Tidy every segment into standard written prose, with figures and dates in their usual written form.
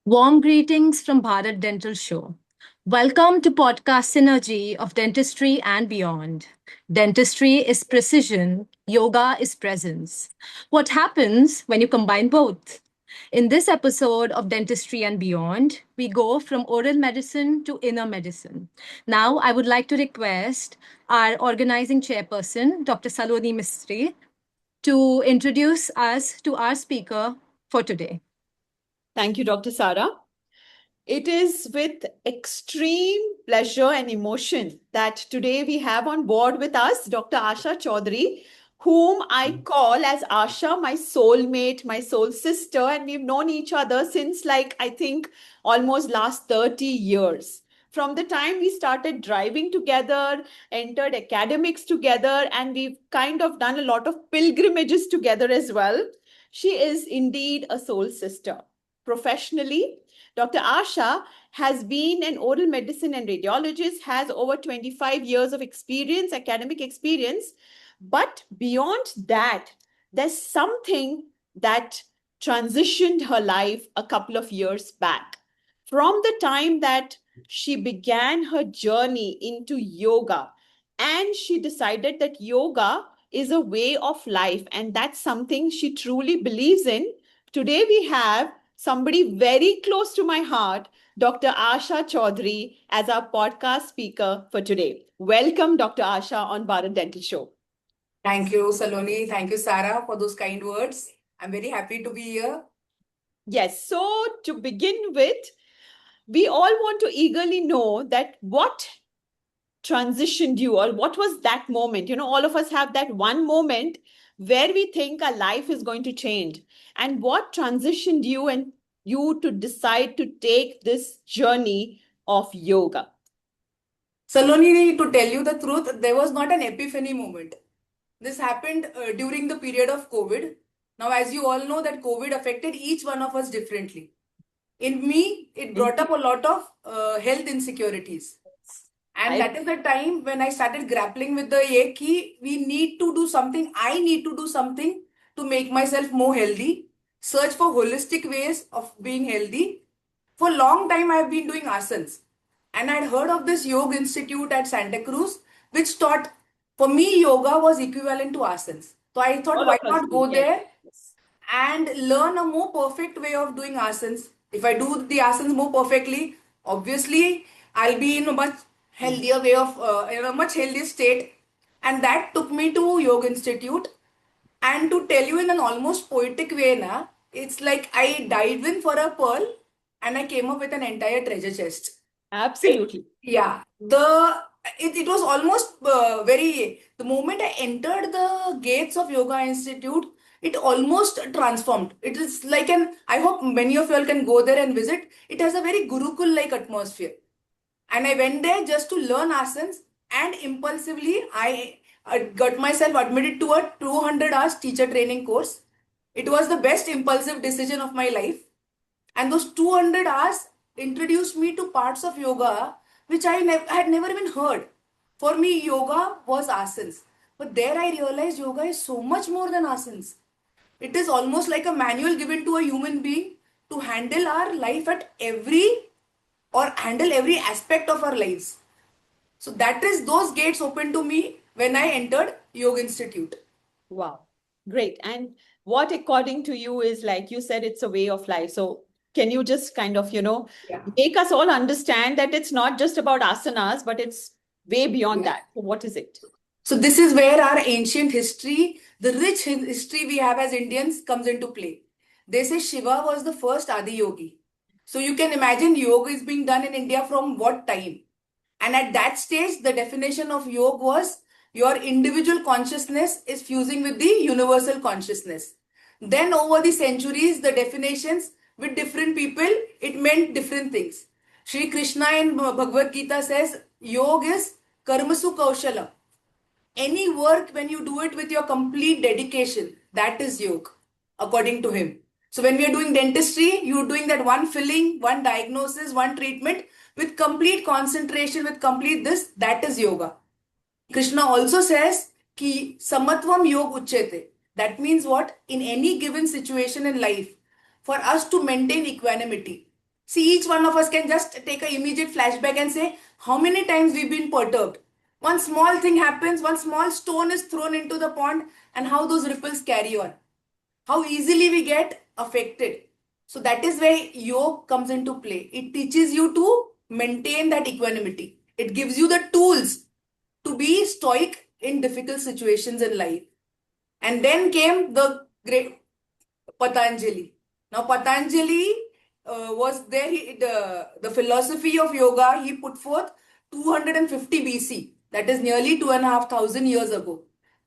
Warm greetings from Bharat Dental Show. Welcome to Podcast Synergy of Dentistry and Beyond. Dentistry is precision, yoga is presence. What happens when you combine both? In this episode of Dentistry and Beyond, we go from oral medicine to inner medicine. Now, I would like to request our organizing chairperson, Dr. Saloni Mistry, to introduce us to our speaker for today. Thank you, Dr. Sara. It is with extreme pleasure and emotion that today we have on board with us Dr. Asha Chaudhary, whom I call as Asha, my soulmate, my soul sister, and we've known each other since, like, I think almost last 30 years. From the time we started driving together, entered academics together, and we've kind of done a lot of pilgrimages together as well. She is indeed a soul sister. Professionally, Dr. Asha has been an oral medicine and radiologist, has over 25 years of experience, academic experience. But beyond that, there's something that transitioned her life a couple of years back. From the time that she began her journey into yoga, and she decided that yoga is a way of life, and that's something she truly believes in. Today, we have somebody very close to my heart, Dr. Asha Chaudhary, as our podcast speaker for today. Welcome, Dr. Asha, on Bharat Dental Show. Thank you, Saloni. Thank you, Sarah, for those kind words. I'm very happy to be here. Yes, so to begin with, we all want to eagerly know that what transitioned you, or what was that moment? All of us have that one moment where we think our life is going to change. And what transitioned you and you to decide to take this journey of yoga? Saloni, to tell you the truth, there was not an epiphany moment. This happened during the period of COVID. Now, as you all know, that COVID affected each one of us differently. In me, it brought up a lot of health insecurities. And that is the time when I started grappling with the we need to do something. I need to do something to make myself more healthy. Search for holistic ways of being healthy. For a long time, I have been doing asanas. And I'd heard of this yoga institute at Santa Cruz, which taught, for me, yoga was equivalent to asanas. So I thought, why not go there and learn a more perfect way of doing asanas? If I do the asanas more perfectly, obviously, I'll be in a much healthier way of, in a much healthier state. And that took me to Yoga Institute. And to tell you in an almost poetic way, it's like I dived in for a pearl and I came up with an entire treasure chest. Absolutely. Yeah, it was almost the moment I entered the gates of Yoga Institute, it almost transformed. It is like I hope many of you all can go there and visit. It has a very Gurukul-like atmosphere. And I went there just to learn asanas, and impulsively I got myself admitted to a 200 hours teacher training course. It was the best impulsive decision of my life. And those 200 hours introduced me to parts of yoga which I had never even heard. For me, yoga was asanas. But there I realized yoga is so much more than asanas. It is almost like a manual given to a human being to handle our life at handle every aspect of our lives. So that is those gates open to me when I entered Yoga Institute. Wow, great. And what, according to you, is, like you said, it's a way of life. So can you just kind of, make us all understand that it's not just about asanas, but it's way beyond that. So what is it? So this is where our ancient history, the rich history we have as Indians, comes into play. They say Shiva was the first Adi Yogi. So you can imagine yoga is being done in India from what time? And at that stage, the definition of yoga was your individual consciousness is fusing with the universal consciousness. Then over the centuries, the definitions with different people, it meant different things. Sri Krishna in Bhagavad Gita says, yoga is karmasu kaushala. Any work, when you do it with your complete dedication, that is yoga, according to him. So when we are doing dentistry, you're doing that one filling, one diagnosis, one treatment with complete concentration, with complete this, that is yoga. Krishna also says, ki samatvam yog uchyate. That means what? In any given situation in life, for us to maintain equanimity, See, each one of us can just take an immediate flashback and say, how many times we've been perturbed. One small thing happens, one small stone is thrown into the pond, and how those ripples carry on. How easily we get affected. So that is where yoga comes into play. It teaches you to maintain that equanimity. It gives you the tools to be stoic in difficult situations in life. And then came the great Patanjali. Now, Patanjali was there, the philosophy of yoga he put forth 250 BC. That is nearly 2,500 years ago.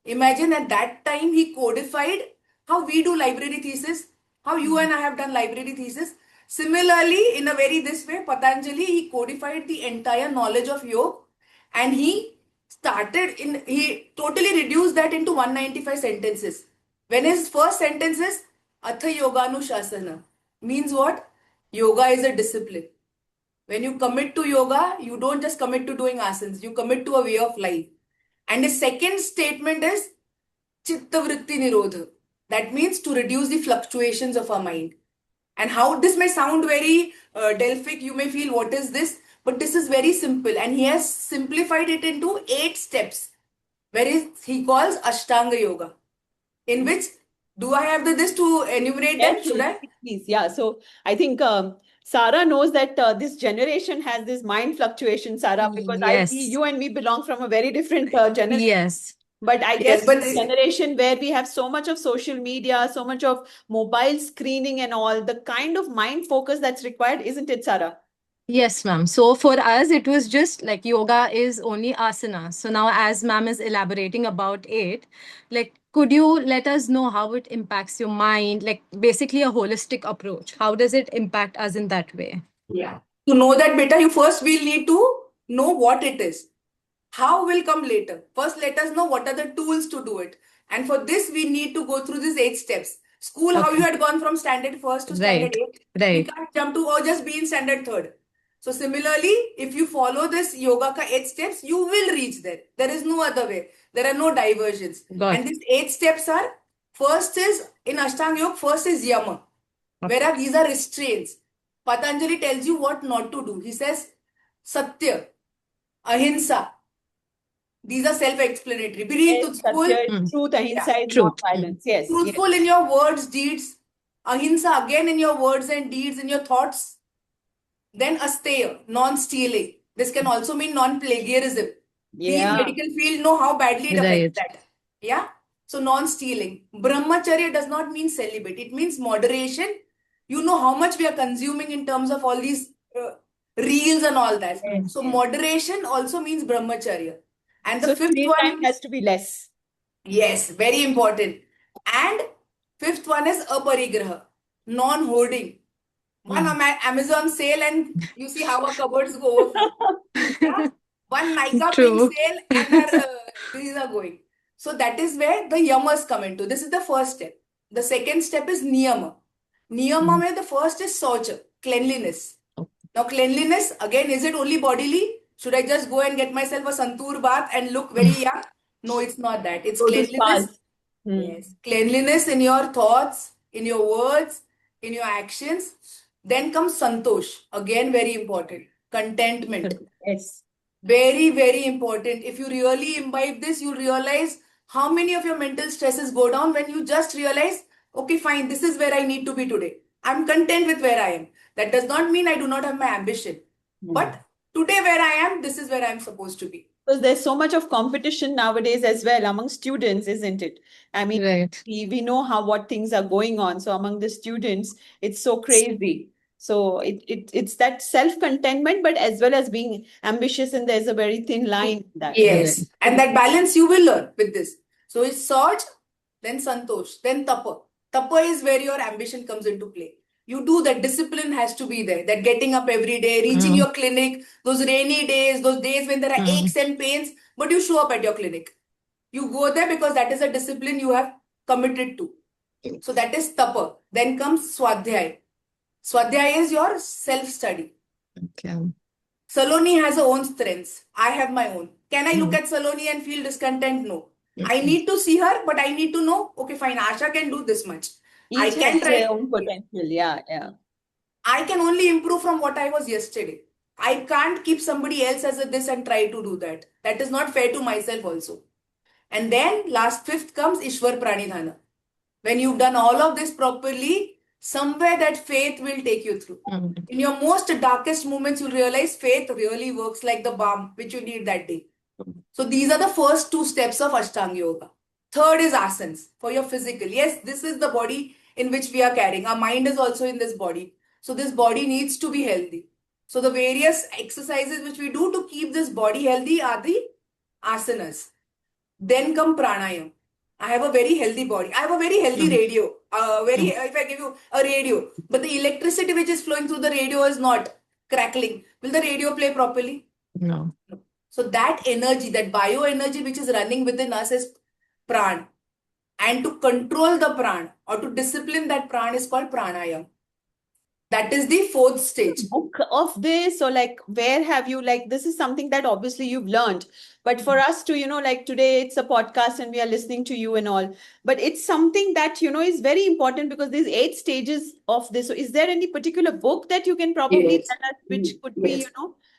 Imagine at that time he codified how we do library thesis, how you and I have done library thesis. Similarly, in a very this way, Patanjali, he codified the entire knowledge of yoga, and he he totally reduced that into 195 sentences. When his first sentence is Atha Yoganushasana, means what? Yoga is a discipline. When you commit to yoga, you don't just commit to doing asanas, you commit to a way of life. And the second statement is Chitta Vritti Nirodha. That means to reduce the fluctuations of our mind. And how this may sound very Delphic, you may feel, what is this? But this is very simple. And he has simplified it into 8 steps, whereas he calls Ashtanga Yoga. In which, do I have this to enumerate them? Should I? Please, yeah. So I think Sarah knows that this generation has this mind fluctuation, Sarah, because Yes. you and me belong from a very different generation. Yes. But I Yes, guess but the generation where we have so much of social media, so much of mobile screening and all, the kind of mind focus that's required, isn't it, Sarah? Yes, ma'am. So for us, it was just like yoga is only asana. So now, as ma'am is elaborating about it, like, could you let us know how it impacts your mind? Like, basically, a holistic approach. How does it impact us in that way? Yeah. To know that, beta, you first will need to know what it is. How will come later. First, let us know what are the tools to do it. And for this, we need to go through these 8 steps. School, how you Okay. had gone from standard first to standard Right. 8. We Right. can't jump to or just be in standard third. So similarly, if you follow this yoga ka 8 steps, you will reach there. There is no other way. There are no diversions. Got And these 8 steps are, first is, in Ashtanga Yoga, first is yama, Okay. whereas these are restraints. Patanjali tells you what not to do. He says, Satya, Ahimsa. These are self-explanatory. Be Yes, truthful. Satya, Mm. truth, ahimsa is Truth. non-violence. Yes, yes. Truthful in your words, deeds. Ahimsa again in your words and deeds, in your thoughts. Then asteya, non-stealing. This can also mean non-plagiarism. We in Yeah. medical field know how badly it affects Right. that. Yeah. So non-stealing. Brahmacharya does not mean celibate. It means moderation. You know how much we are consuming in terms of all these reels and all that. Yes, So yes. moderation also means brahmacharya. And the So fifth screen time one, has to be less. yes, very important. And fifth one is aparigraha, non-hoarding. One Amazon sale and you see how our cupboards go overflow. Yeah? One Nykaa pink True. sale and our these are going. So that is where the yamas come into. This is the first step. The second step is niyama. Niyama mein the first is saucha, cleanliness. Now cleanliness, again, is it only bodily? Should I just go and get myself a santoor bath and look very young? No, it's not that. It's Go to cleanliness. spas. Hmm. Yes, cleanliness in your thoughts, in your words, in your actions. Then comes santosh. Again, very important. Contentment. Yes. Very, very important. If you really imbibe this, you'll realize how many of your mental stresses go down when you just realize, okay, fine, this is where I need to be today. I'm content with where I am. That does not mean I do not have my ambition. But today, where I am, this is where I'm supposed to be. Because there's so much of competition nowadays as well among students, isn't it? I mean, Right. we know what things are going on. So among the students, it's so crazy. So it's that self-contentment, but as well as being ambitious, and there's a very thin line in that. Yes. And that balance you will learn with this. So it's Saj, then Santosh, then Tapa. Tapa is where your ambition comes into play. You do that, discipline has to be there. That getting up every day, reaching your clinic, those rainy days, those days when there are aches and pains, but you show up at your clinic. You go there because that is a discipline you have committed to. So that is Tapa. Then comes Swadhyay. Swadhyay is your self-study. Okay. Saloni has her own strengths. I have my own. Can I look at Saloni and feel discontent? No. I need to see her, but I need to know, okay, fine, Asha can do this much. I Each can has try. their own potential. Yeah, yeah. I can only improve from what I was yesterday. I can't keep somebody else as a this and try to do that. That is not fair to myself also. And then last fifth comes Ishwar Pranidhana. When you've done all of this properly, somewhere that faith will take you through. In your most darkest moments, you'll realize faith really works like the balm which you need that day. So these are the first two steps of Ashtanga Yoga. Third is asanas for your physical. Yes, this is the body in which we are carrying. Our mind is also in this body. So this body needs to be healthy. So the various exercises which we do to keep this body healthy are the asanas. Then come pranayam. I have a very healthy body. I have a very healthy radio. If I give you a radio, but the electricity which is flowing through the radio is not crackling. Will the radio play properly? No. So that energy, that bioenergy which is running within us is pran. And to control the pran or to discipline that pran is called pranayam. That is the fourth stage. Book of this, or like where have you, like, this is something that obviously you've learned, but for us to, like today it's a podcast and we are listening to you and all, but it's something that is very important because there's 8 stages of this. So is there any particular book that you can probably Yes. tell us which could be Yes.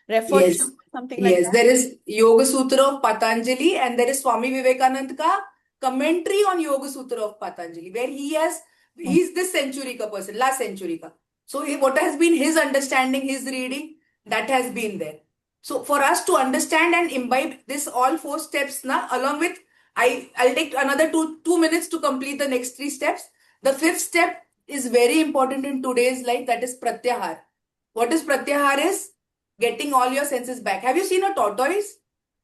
referred Yes. to, something like Yes, that? there is Yoga Sutra of Patanjali and there is Swami Vivekananda ka commentary on Yoga Sutra of Patanjali, where he's this century ka person, last century ka. So what has been his understanding, his reading, that has been there. So for us to understand and imbibe this all 4 steps now, along with I'll take another two minutes to complete the next 3 steps. The 5th step is very important in today's life, that is Pratyahar. What is Pratyahar is? Getting all your senses back. Have you seen a tortoise?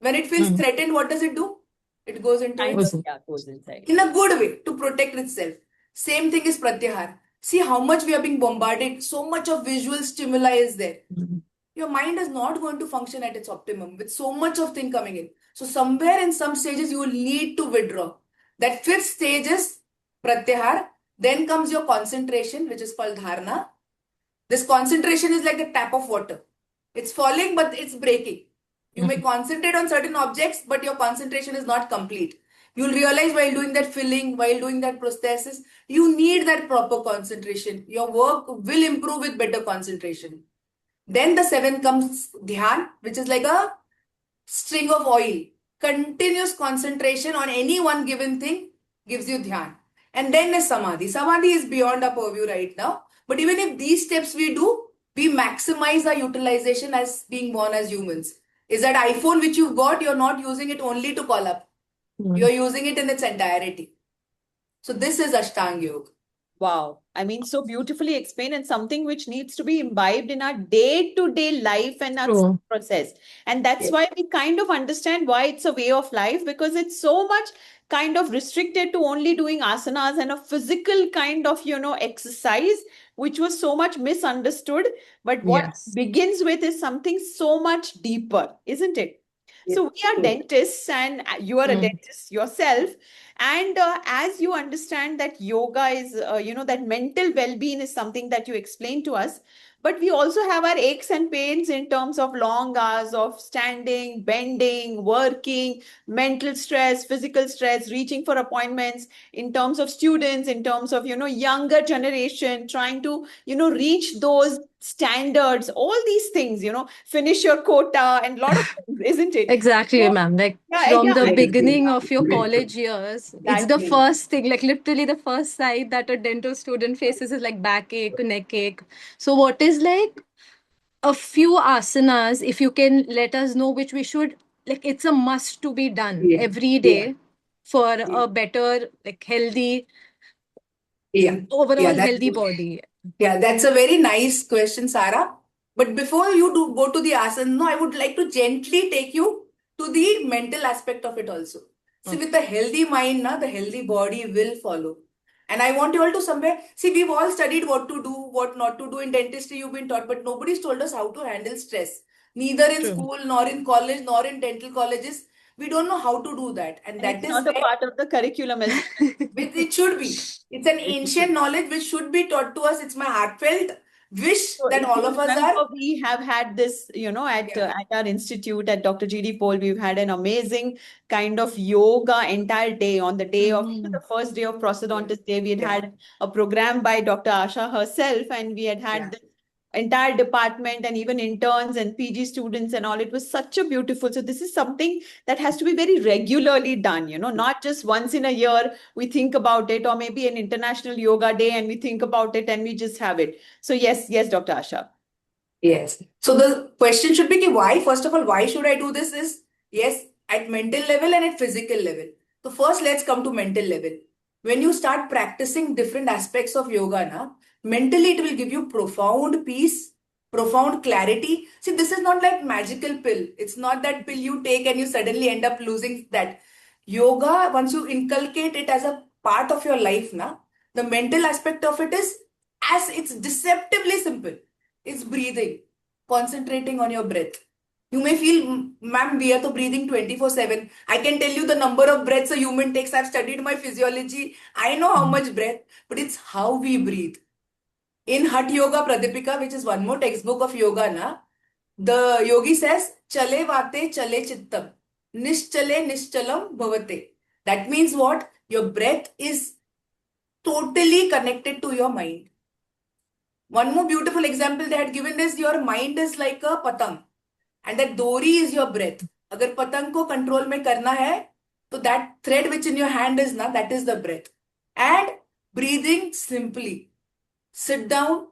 When it feels threatened, what does it do? It goes into Kind its, of, yeah, goes inside. in a good way to protect itself. Same thing is Pratyahar. See how much we are being bombarded. So much of visual stimuli is there. Your mind is not going to function at its optimum with so much of thing coming in. So somewhere in some stages you will need to withdraw. That 5th stage is Pratyahar. Then comes your concentration, which is called Dharana. This concentration is like a tap of water. It's falling, but it's breaking. You may concentrate on certain objects, but your concentration is not complete. You'll realize while doing that filling, while doing that prosthesis, you need that proper concentration. Your work will improve with better concentration. Then the 7th comes Dhyan, which is like a string of oil. Continuous concentration on any one given thing gives you Dhyan. And then is Samadhi. Samadhi is beyond our purview right now. But even if these steps we do, we maximize our utilization as being born as humans. Is that iPhone which you've got, you're not using it only to call up. You're using it in its entirety. So this is Ashtanga Yoga. Wow. I mean, so beautifully explained, and something which needs to be imbibed in our day-to-day life and our True. process. And that's Yes. why we kind of understand why it's a way of life, because it's so much kind of restricted to only doing asanas and a physical kind of, exercise, which was so much misunderstood. But what Yes. begins with is something so much deeper, isn't it? So we are dentists, and you are a dentist yourself. And as you understand that yoga is, that mental well-being is something that you explained to us, but we also have our aches and pains in terms of long hours of standing, bending, working, mental stress, physical stress, reaching for appointments, in terms of students, in terms of, younger generation, trying to, reach those standards, all these things, finish your quota and a lot of things, isn't it? Exactly, So, ma'am. Like yeah, from yeah, the I beginning of your college years, it's the Exactly. first thing, like literally the first sight that a dental student faces is like backache, neck ache. So, what is like a few asanas, if you can let us know, which we should, like, it's a must to be done Yeah. every day Yeah. for Yeah. a better, like, healthy, Yeah. overall that's healthy body? Yeah, that's a very nice question, Sarah. But before you do go to the asana, no, I would like to gently take you to the mental aspect of it also. See, with the healthy mind, na, the healthy body will follow. And I want you all to somewhere see, we've all studied what to do, what not to do in dentistry, you've been taught, but nobody's told us how to handle stress. Neither in True. school, nor in college, nor in dental colleges. We don't know how to do that. And And that it's is not a where part of the curriculum as it should be. It's an ancient knowledge which should be taught to us. It's my heartfelt wish So that if all you of us remember, are. we have had this, at our institute at Dr. G.D. Paul, we've had an amazing kind of yoga entire day. On the day of the first day of Prosthodontist Day, we had Yeah. had a program by Dr. Asha herself, and we had had Yeah. this entire department and even interns and PG students and all. It was such a beautiful. So this is something that has to be very regularly done, not just once in a year we think about it, or maybe an international yoga day and we think about it and we just have it. So yes, Dr. Asha. Yes. So the question should be ki why? First of all, why should I do this? Is yes, at mental level and at physical level. So first, let's come to mental level. When you start practicing different aspects of yoga, mentally it will give you profound peace, profound clarity. See, this is not like magical pill. It's not that pill you take and you suddenly end up losing that. Yoga, once you inculcate it as a part of your life, the mental aspect of it is as it's deceptively simple. It's breathing, concentrating on your breath. You may feel, ma'am, we are to breathing 24/7. I can tell you the number of breaths a human takes. I've studied my physiology. I know how much breath, but it's how we breathe. In Hatha Yoga Pradipika, which is one more textbook of yoga, the yogi says, Chale vate chale chittam. Nischale nishchalam bhavate. That means what? Your breath is totally connected to your mind. One more beautiful example they had given is your mind is like a patang and that dori is your breath. Agar patang ko control mein karna hai, so that thread which in your hand is that is the breath. And breathing simply. Sit down,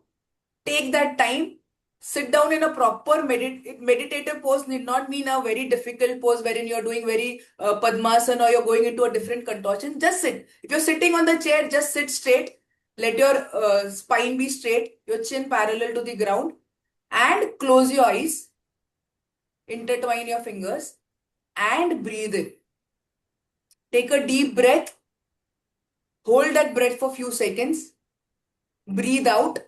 take that time, sit down in a proper meditative pose. Need not mean a very difficult pose wherein you're doing very padmasana or you're going into a different contortion. Just sit. If you're sitting on the chair, just sit straight. Let your spine be straight, your chin parallel to the ground, and close your eyes. Intertwine your fingers and breathe in. Take a deep breath. Hold that breath for a few seconds. Breathe out.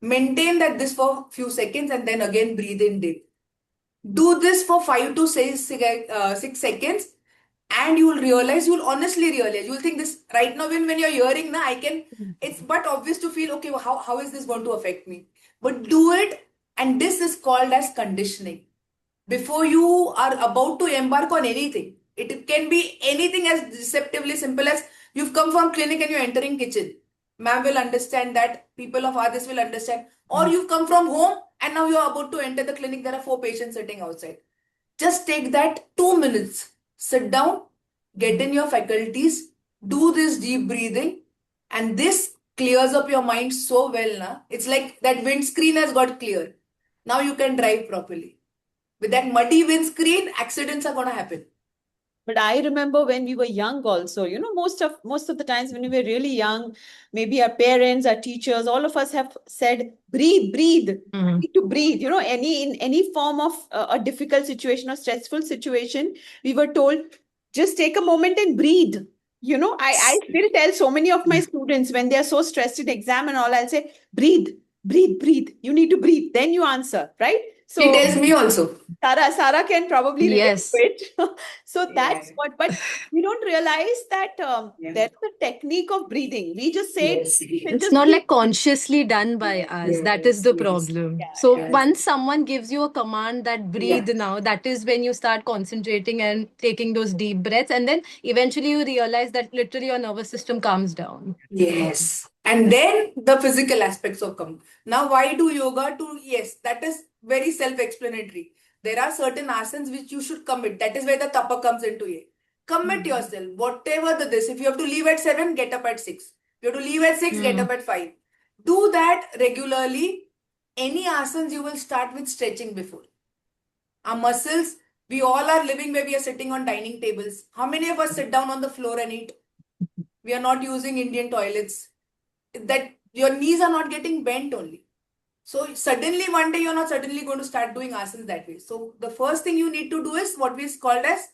Maintain this for a few seconds and then again breathe in deep. Do this for 5 to 6 seconds and you will realize, you will honestly realize, you will think this right now when you're hearing, it's but obvious to feel, okay, how is this going to affect me? But do it, and this is called as conditioning. Before you are about to embark on anything, it can be anything as deceptively simple as you've come from clinic and you're entering kitchen. Ma'am will understand that, people of others will understand. Or you've come from home and now you're about to enter the clinic, there are 4 patients sitting outside. Just take that 2 minutes. Sit down, get in your faculties, do this deep breathing, and this clears up your mind so well. It's like that windscreen has got clear. Now you can drive properly. With that muddy windscreen, accidents are going to happen. But I remember when we were young also, most of the times when we were really young, maybe our parents, our teachers, all of us have said, breathe, need to breathe. In any form of a difficult situation or stressful situation, we were told, just take a moment and breathe. I still tell so many of my students when they are so stressed in exam and all, I'll say, breathe. You need to breathe. Then you answer, right? So he tells me also. Sara can probably relate Yes. to it. So that's what, but we don't realize that there's a technique of breathing. We just say It's not like consciously done by us. That is the problem. So once someone gives you a command that breathe now, that is when you start concentrating and taking those deep breaths. And then eventually you realize that literally your nervous system calms down. Yes. And then the physical aspects of come. Now, why do yoga? Yes, that is very self-explanatory. There are certain asanas which you should commit. That is where the tapa comes into it. Commit yourself. Whatever this. If you have to leave at 7, get up at 6. If you have to leave at 6, get up at 5. Do that regularly. Any asanas you will start with stretching before. Our muscles, we all are living where we are sitting on dining tables. How many of us sit down on the floor and eat? We are not using Indian toilets. That your knees are not getting bent only. So suddenly one day you're not suddenly going to start doing asanas that way. So the first thing you need to do is what we called as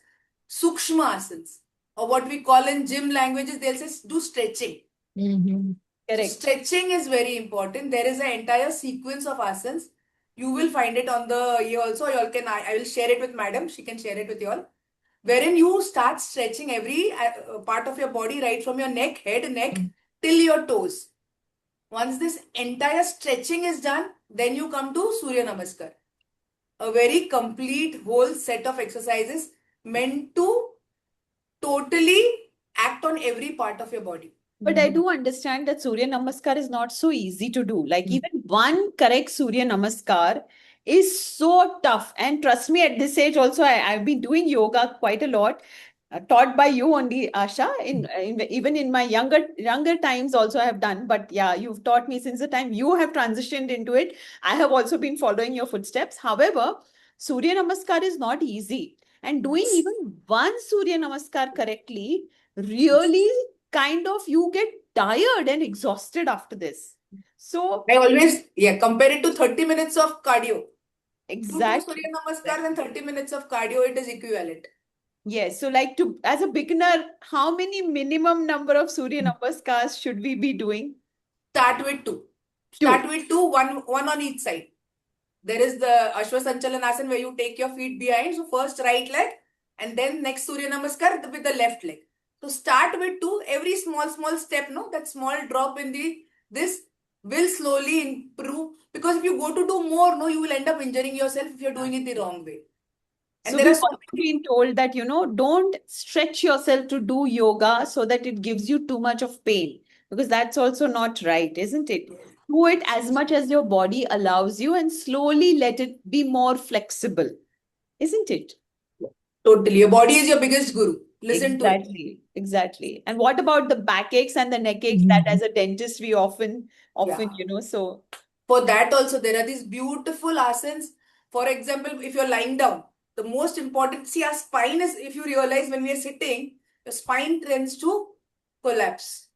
sukshma asanas, or what we call in gym languages, they'll say do stretching. Correct. So stretching is very important. There is an entire sequence of asanas. You will find it on the here also. I will share it with madam. She can share it with you all. Wherein you start stretching every part of your body, right from your neck, head, neck, till your toes. Once this entire stretching is done, then you come to Surya Namaskar. A very complete whole set of exercises meant to totally act on every part of your body. But I do understand that Surya Namaskar is not so easy to do. Like even one correct Surya Namaskar is so tough. And trust me, at this age also, I've been doing yoga quite a lot, taught by you only, Asha. Even in my younger times also I have done. But yeah, you've taught me since the time you have transitioned into it. I have also been following your footsteps. However, Surya Namaskar is not easy. And doing even one Surya Namaskar correctly really kind of you get tired and exhausted after this. So I always, compare it to 30 minutes of cardio. Do exactly. Surya Namaskar and 30 minutes of cardio, it is equivalent. Yes. So like as a beginner, how many minimum number of Surya Namaskars should we be doing? Start with two. Start with two, one on each side. There is the Ashwasanchalanasana where you take your feet behind. So first right leg and then next Surya Namaskar with the left leg. So start with two. Every small step, no, that small drop in this will slowly improve. Because if you go to do more, no, you will end up injuring yourself if you're doing it the wrong way. And So there are we've so also been told that, don't stretch yourself to do yoga so that it gives you too much of pain, because that's also not right, isn't it? Do it as much as your body allows you and slowly let it be more flexible, isn't it? totally. Your body is your biggest guru. Listen to it. Exactly, exactly. And what about the backaches and the neck aches that as a dentist we often, Yeah. so For that also, there are these beautiful asanas. For example, if you're lying down, the most important, see, our spine is, if you realize when we are sitting, your spine tends to collapse.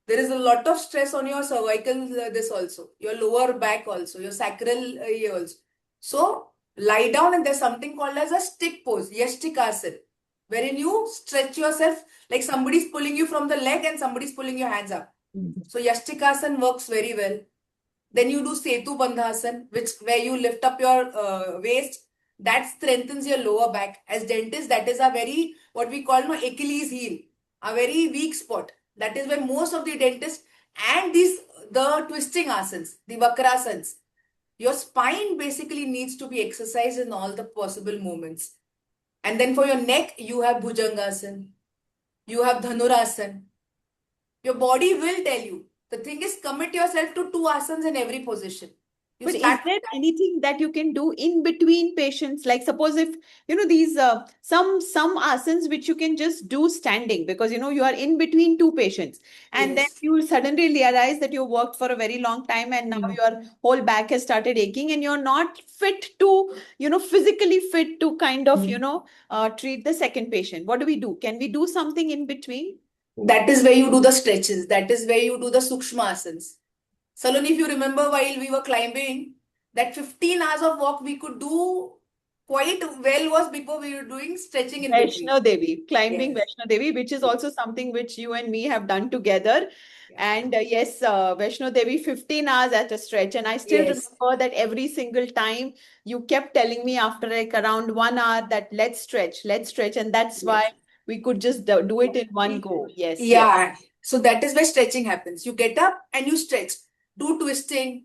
There is a lot of stress on your cervical, this also, your lower back also, your sacral here also. So, lie down and there's something called as a stick pose, yastikasana, wherein you stretch yourself like somebody's pulling you from the leg and somebody's pulling your hands up. So, yastikasana works very well. Then you do Setu Bandhasan, which where you lift up your waist. That strengthens your lower back. As dentists, that is a very, what we call no Achilles heel, a very weak spot. That is where most of the dentists and the twisting asanas, the vakrasans, your spine basically needs to be exercised in all the possible movements. And then for your neck, you have Bhujangasana, you have Dhanurasana. Your body will tell you. The thing is, commit yourself to two asanas in every position. You but is start with there that. anything that you can do in between patients? Like suppose if these some asanas which you can just do standing, because you are in between two patients, and then Yes. you suddenly realize that you worked for a very long time and now your whole back has started aching and you're not fit to physically fit to kind of treat the second patient. What do we do? Can we do something in between? That is where you do the stretches. That is where you do the Sukshma asanas. Saloni, if you remember while we were climbing, that 15 hours of walk we could do quite well was because we were doing stretching in between. Vaishno Devi, climbing Yes. Vaishno Devi, which is Yes. also something which you and me have done together. Yeah. And yes, Vaishno Devi, 15 hours at a stretch. And I still Yes. remember that every single time you kept telling me after like around 1 hour that let's stretch, let's stretch. And that's why Yes. we could just do it in one go. Yes, yes. Yeah. So that is where stretching happens. You get up and you stretch. Do twisting,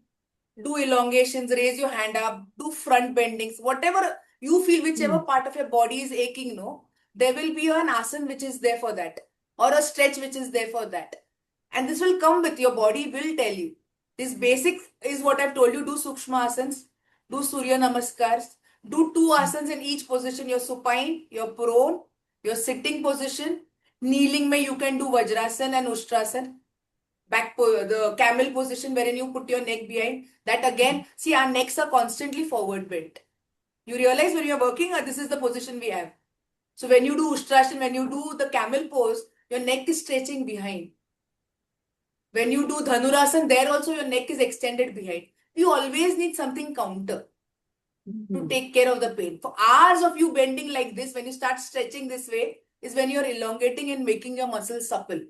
do elongations, raise your hand up, do front bendings, whatever you feel, whichever part of your body is aching, no, there will be an asana which is there for that, or a stretch which is there for that. And this will come with your body, will tell you. This basic is what I've told you. Do Sukshma asanas, do Surya Namaskars, do two asanas in each position, your supine, your prone, your sitting position. Kneeling, may you can do Vajrasana and Ustrasana, the camel position wherein you put your neck behind. That again, see, our necks are constantly forward bent. You realize when you're working, this is the position we have. So when you do Ustrasana, when you do the camel pose, your neck is stretching behind. When you do Dhanurasana, there also your neck is extended behind. You always need something counter to take care of the pain. For hours of you bending like this, when you start stretching this way, is when you're elongating and making your muscles supple.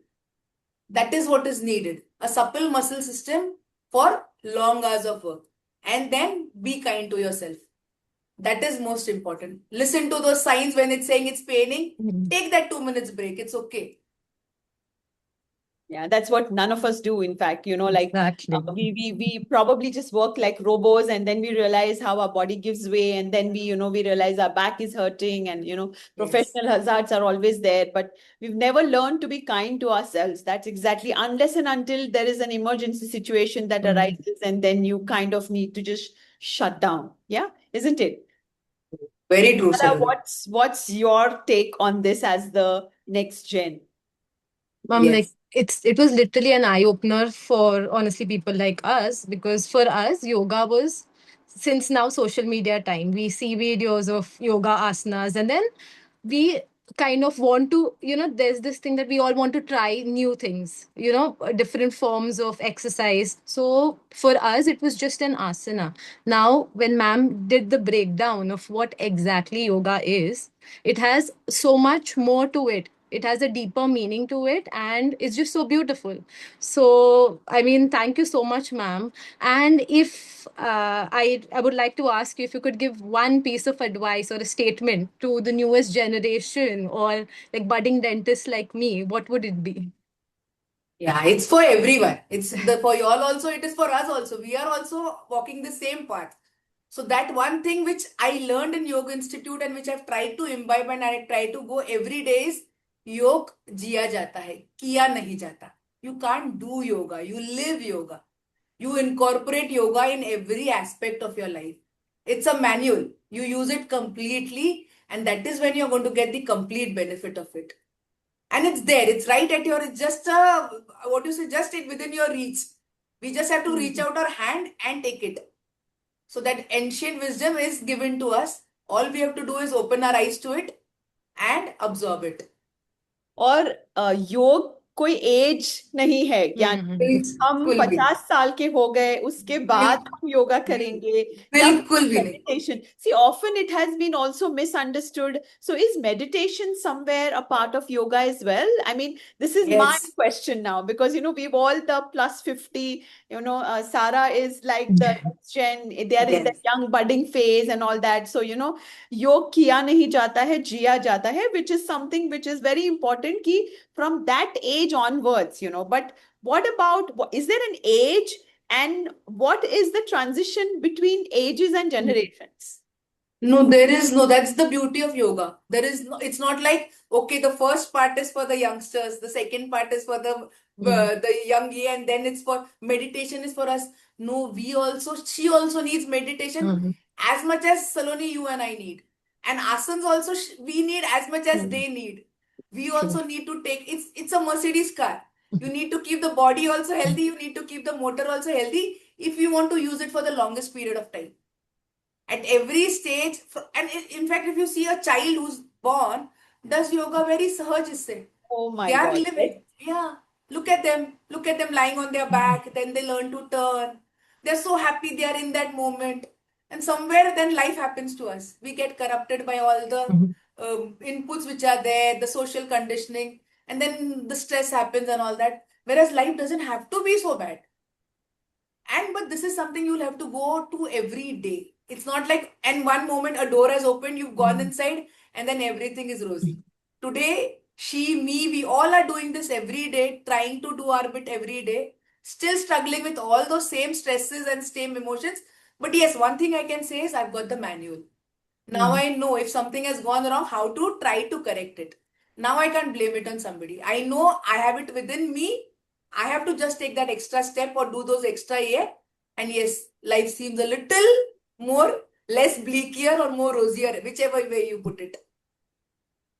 That is what is needed. A supple muscle system for long hours of work. And then be kind to yourself. That is most important. Listen to those signs when it's saying it's paining. Take that 2 minutes break. It's okay. Yeah, that's what none of us do, in fact, like Exactly. we probably just work like robots, and then we realize how our body gives way, and then we realize our back is hurting, and Yes. professional hazards are always there, but we've never learned to be kind to ourselves. That's exactly, unless and until there is an emergency situation that Mhm. arises, and then you kind of need to just shut down. Yeah, isn't it? Very true, Sarah, Saloni. what's your take on this as the next gen? Like Yes. it was literally an eye opener for honestly people like us, because for us yoga was, since now social media time, we see videos of yoga asanas, and then we kind of want to, there's this thing that we all want to try new things, different forms of exercise. So for us it was just an asana. Now when ma'am did the breakdown of what exactly yoga is, it has so much more to it. It has a deeper meaning to it, and it's just so beautiful. So I mean, thank you so much, ma'am. And if I would like to ask you if you could give one piece of advice or a statement to the newest generation, or like budding dentists like me, what would it be? Yeah, it's for everyone. It's the for you all also, it is for us also. We are also walking the same path. So that one thing which I learned in Yoga Institute and which I've tried to imbibe and I try to go every day is योग जिया जाता है, किया नहीं जाता. You can't do yoga, you live yoga. You incorporate yoga in every aspect of your life. It's a manual. You use it completely, and that is when you're going to get the complete benefit of it. And it's there, it's right at your, it's just what you say, just it within your reach. We just have to reach out our hand and take it. So that ancient wisdom is given to us. All we have to do is open our eyes to it and absorb it. और योग कोई as नहीं है, यानी It's हम बिल्कुल भी 50 साल के हो गए उसके बाद बिल- हम योगा करेंगे, या बिल्कुल भी नहीं. meditation. See, often it has been also misunderstood. So is meditation somewhere a part of yoga as well? I mean, this is my Yes. question now, because we've all the plus 50, Sarah is like the next gen, they are in the Yes. young budding phase and all that. So योग किया नहीं जाता है, जिया जाता है, which is something which is very important कि from that age onwards, but what about, is there an age, and what is the transition between ages and generations? No, there is no, that's the beauty of yoga. There is no, it's not like, okay, the first part is for the youngsters, the second part is for the young, and then it's for meditation is for us. No, we also, she also needs meditation as much as Saloni, you and I need. And asanas also, we need as much as they need. We true. also need to take, it's a Mercedes car. You need to keep the body also healthy, you need to keep the motor also healthy if you want to use it for the longest period of time at every stage. And in fact, if you see a child who's born does yoga very sahaj isse, Oh they my are God, living. right? Yeah, look at them lying on their back, then they learn to turn. They're so happy, they are in that moment. And somewhere then life happens to us, we get corrupted by all the inputs which are there, the social conditioning, and then the stress happens and all that, whereas life doesn't have to be so bad. And but this is something you'll have to go to every day. It's not like, and one moment a door has opened, you've gone inside, and then everything is rosy. Today, she, me, we all are doing this every day, trying to do our bit every day, still struggling with all those same stresses and same emotions. But yes, one thing I can say is I've got the manual. Now I know if something has gone wrong, how to try to correct it. Now I can't blame it on somebody. I know I have it within me. I have to just take that extra step or do those extra year. And yes, life seems a little more less bleakier or more rosier, whichever way you put it.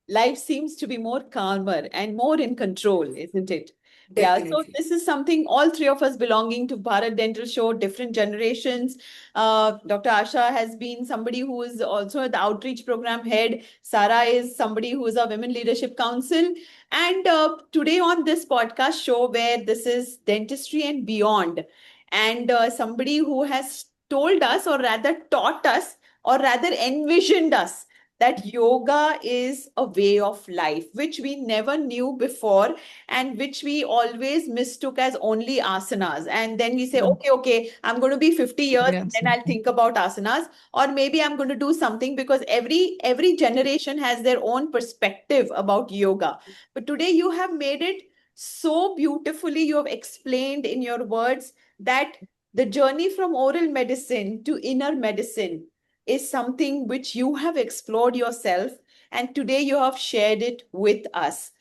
Life seems to be more calmer and more in control, isn't it? Yeah, so Definitely. this is something, all three of us belonging to Bharat Dental Show, different generations. Dr. Asha has been somebody who is also the outreach program head. Sarah is somebody who is a Women Leadership Council. And today on this podcast show, where this is dentistry and beyond, and somebody who has told us, or rather taught us, or rather envisioned us, that yoga is a way of life, which we never knew before, and which we always mistook as only asanas. And then we say, okay, I'm going to be 50 years, and Yes. then I'll think about asanas, or maybe I'm going to do something, because every generation has their own perspective about yoga. But today you have made it so beautifully you have explained in your words that the journey from oral medicine to inner medicine is something which you have explored yourself, and today you have shared it with us.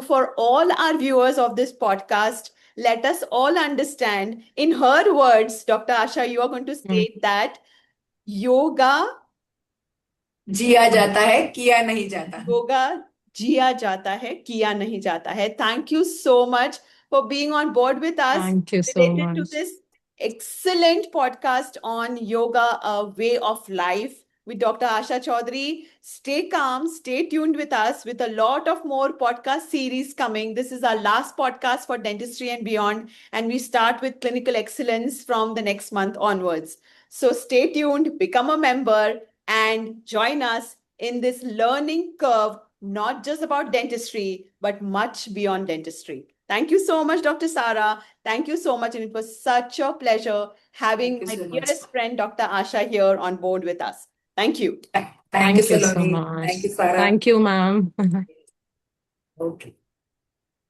For all our viewers of this podcast, let us all understand in her words, Dr. Asha, you are going to state that yoga जिया जाता है किया नहीं जाता योगा जिया जाता है किया नहीं जाता है. Thank you so much for being on board with us Thank you so related to much. this excellent podcast on yoga, a way of life with Dr. Asha Chaudhary. Stay calm, stay tuned with us with a lot of more podcast series coming. This is our last podcast for dentistry and beyond, and we start with clinical excellence from the next month onwards. So stay tuned, become a member, and join us in this learning curve, not just about dentistry, but much beyond dentistry. Thank you so much, Dr. Sara. Thank you so much. And it was such a pleasure having Thank my you so much. dearest friend, Dr. Asha, here on board with us. Thank you. Thank you, Thank you so Saloni. much. Thank you, Sarah. Thank you, ma'am. Okay.